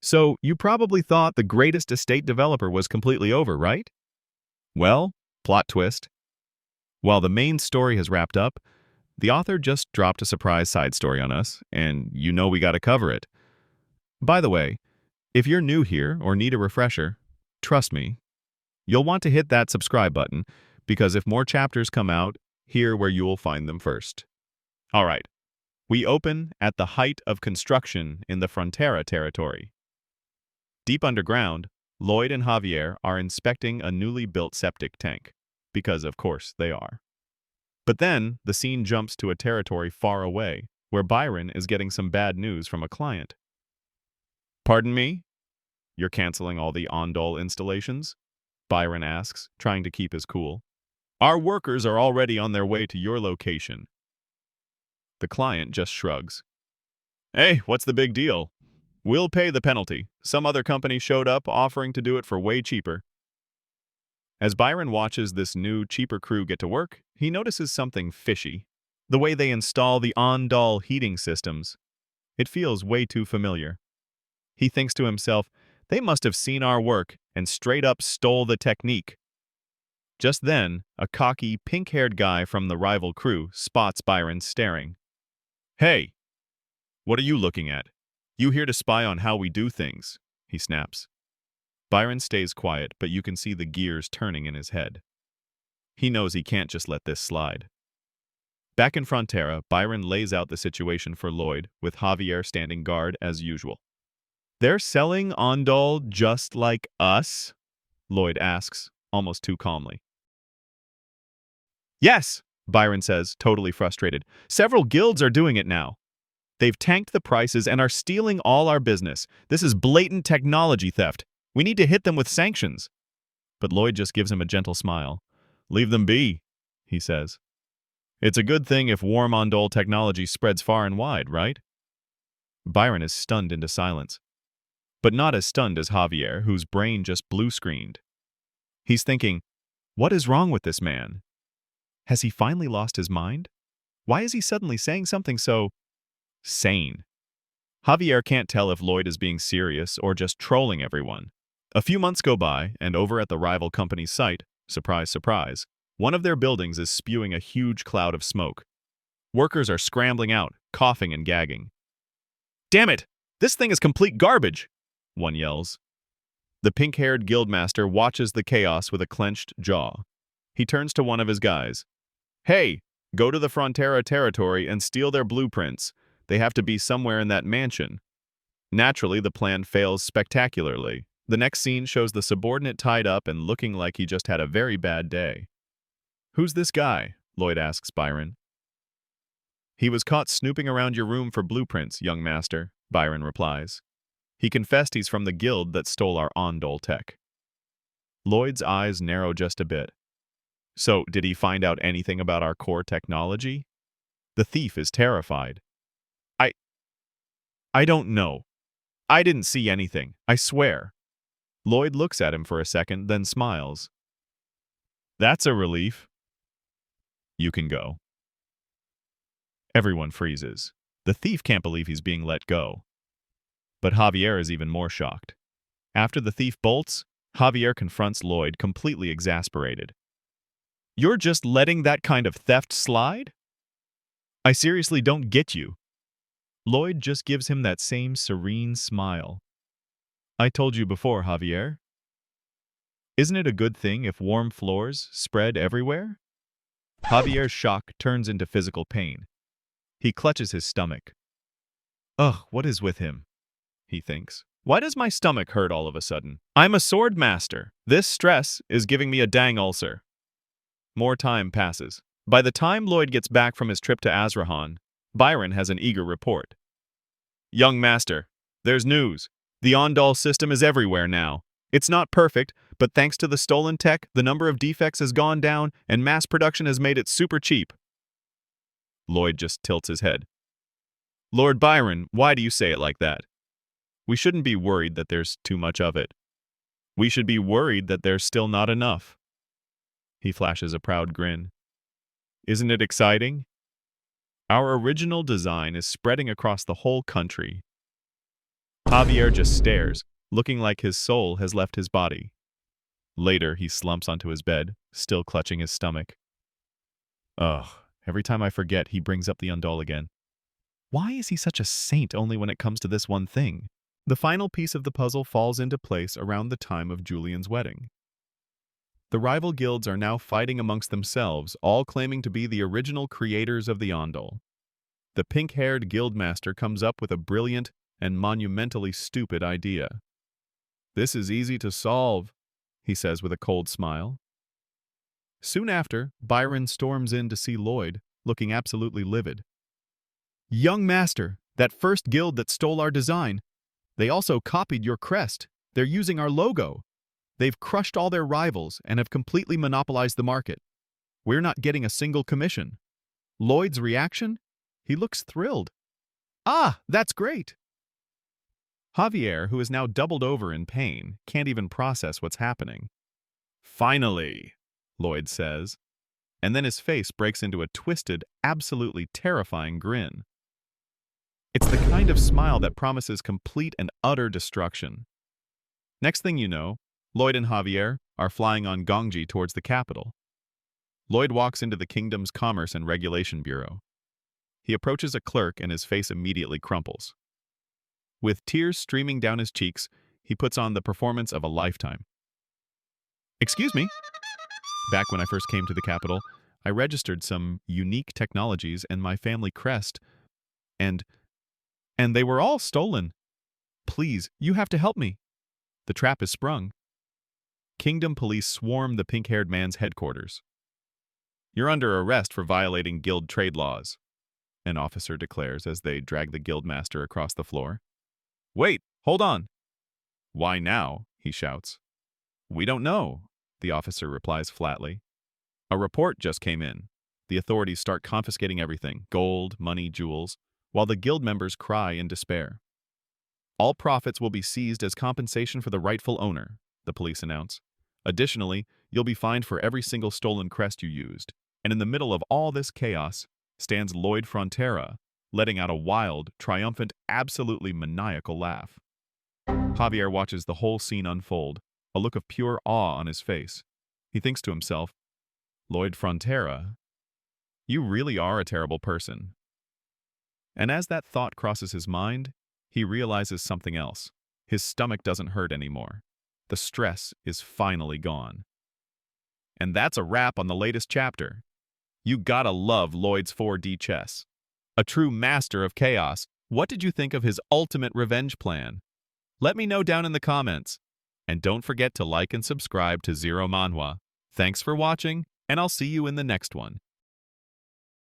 So, you probably thought the greatest estate developer was completely over, right? Well, plot twist. While the main story has wrapped up, the author just dropped a surprise side story on us, and you know we gotta cover it. By the way, if you're new here or need a refresher, trust me, you'll want to hit that subscribe button because if more chapters come out, here where you will find them first. Alright, we open at the height of construction in the Frontera territory. Deep underground, Lloyd and Javier are inspecting a newly built septic tank, because of course they are. But then, the scene jumps to a territory far away, where Byron is getting some bad news from a client. Pardon me? You're canceling all the Ondol installations? Byron asks, trying to keep his cool. Our workers are already on their way to your location. The client just shrugs. Hey, what's the big deal? We'll pay the penalty. Some other company showed up offering to do it for way cheaper. As Byron watches this new, cheaper crew get to work, he notices something fishy. The way they install the Ondol heating systems. It feels way too familiar. He thinks to himself, they must have seen our work and straight up stole the technique. Just then, a cocky, pink-haired guy from the rival crew spots Byron staring. Hey, what are you looking at? You here to spy on how we do things, he snaps. Byron stays quiet, but you can see the gears turning in his head. He knows he can't just let this slide. Back in Frontera, Byron lays out the situation for Lloyd, with Javier standing guard as usual. They're selling Ondol just like us? Lloyd asks, almost too calmly. Yes, Byron says, totally frustrated. Several guilds are doing it now. They've tanked the prices and are stealing all our business. This is blatant technology theft. We need to hit them with sanctions. But Lloyd just gives him a gentle smile. Leave them be, he says. It's a good thing if warm Ondol technology spreads far and wide, right? Byron is stunned into silence. But not as stunned as Javier, whose brain just blue-screened. He's thinking, what is wrong with this man? Has he finally lost his mind? Why is he suddenly saying something so sane? Javier can't tell if Lloyd is being serious or just trolling everyone. A few months go by, and over at the rival company's site, surprise, surprise, one of their buildings is spewing a huge cloud of smoke. Workers are scrambling out, coughing and gagging. Damn it! This thing is complete garbage! One yells. The pink-haired guildmaster watches the chaos with a clenched jaw. He turns to one of his guys. Hey, go to the Frontera territory and steal their blueprints. They have to be somewhere in that mansion. Naturally, the plan fails spectacularly. The next scene shows the subordinate tied up and looking like he just had a very bad day. Who's this guy? Lloyd asks Byron. He was caught snooping around your room for blueprints, young master, Byron replies. He confessed he's from the guild that stole our Ondol tech. Lloyd's eyes narrow just a bit. So, did he find out anything about our core technology? The thief is terrified. I don't know. I didn't see anything, I swear. Lloyd looks at him for a second, then smiles. That's a relief. You can go. Everyone freezes. The thief can't believe he's being let go. But Javier is even more shocked. After the thief bolts, Javier confronts Lloyd, completely exasperated. You're just letting that kind of theft slide? I seriously don't get you. Lloyd just gives him that same serene smile. I told you before, Javier. Isn't it a good thing if warm floors spread everywhere? Javier's shock turns into physical pain. He clutches his stomach. Ugh, what is with him? He thinks. Why does my stomach hurt all of a sudden? I'm a sword master. This stress is giving me a dang ulcer. More time passes. By the time Lloyd gets back from his trip to Azrahan, Byron has an eager report. Young master, there's news. The Ondol system is everywhere now. It's not perfect, but thanks to the stolen tech, the number of defects has gone down and mass production has made it super cheap. Lloyd just tilts his head. Lord Byron, why do you say it like that? We shouldn't be worried that there's too much of it. We should be worried that there's still not enough. He flashes a proud grin. Isn't it exciting? Our original design is spreading across the whole country. Javier just stares, looking like his soul has left his body. Later, he slumps onto his bed, still clutching his stomach. Ugh, every time I forget, he brings up the undol again. Why is he such a saint only when it comes to this one thing? The final piece of the puzzle falls into place around the time of Julian's wedding. The rival guilds are now fighting amongst themselves, all claiming to be the original creators of the Ondol. The pink-haired guildmaster comes up with a brilliant and monumentally stupid idea. "This is easy to solve," he says with a cold smile. Soon after, Byron storms in to see Lloyd, looking absolutely livid. "Young master, that first guild that stole our design. They also copied your crest. They're using our logo. They've crushed all their rivals and have completely monopolized the market. We're not getting a single commission." Lloyd's reaction? He looks thrilled. "Ah, that's great." Javier, who is now doubled over in pain, can't even process what's happening. "Finally," Lloyd says, and then his face breaks into a twisted, absolutely terrifying grin. It's the kind of smile that promises complete and utter destruction. Next thing you know, Lloyd and Javier are flying on Gongji towards the capital. Lloyd walks into the kingdom's Commerce and Regulation Bureau. He approaches a clerk and his face immediately crumples. With tears streaming down his cheeks, he puts on the performance of a lifetime. "Excuse me. Back when I first came to the capital, I registered some unique technologies and my family crest, and they were all stolen. Please, you have to help me. The trap is sprung." Kingdom police swarm the pink-haired man's headquarters. "You're under arrest for violating guild trade laws," an officer declares as they drag the guildmaster across the floor. "Wait, hold on." "Why now?" he shouts. "We don't know," the officer replies flatly. "A report just came in. The authorities start confiscating everything, gold, money, jewels, while the guild members cry in despair. All profits will be seized as compensation for the rightful owner," the police announce. "Additionally, you'll be fined for every single stolen crest you used." And in the middle of all this chaos stands Lloyd Frontera, letting out a wild, triumphant, absolutely maniacal laugh. Javier watches the whole scene unfold, a look of pure awe on his face. He thinks to himself, "Lloyd Frontera, you really are a terrible person." And as that thought crosses his mind, he realizes something else. His stomach doesn't hurt anymore. The stress is finally gone. And that's a wrap on the latest chapter. You gotta love Lloyd's 4D chess. A true master of chaos. What did you think of his ultimate revenge plan? Let me know down in the comments. And don't forget to like and subscribe to Zero Manhwa. Thanks for watching, and I'll see you in the next one.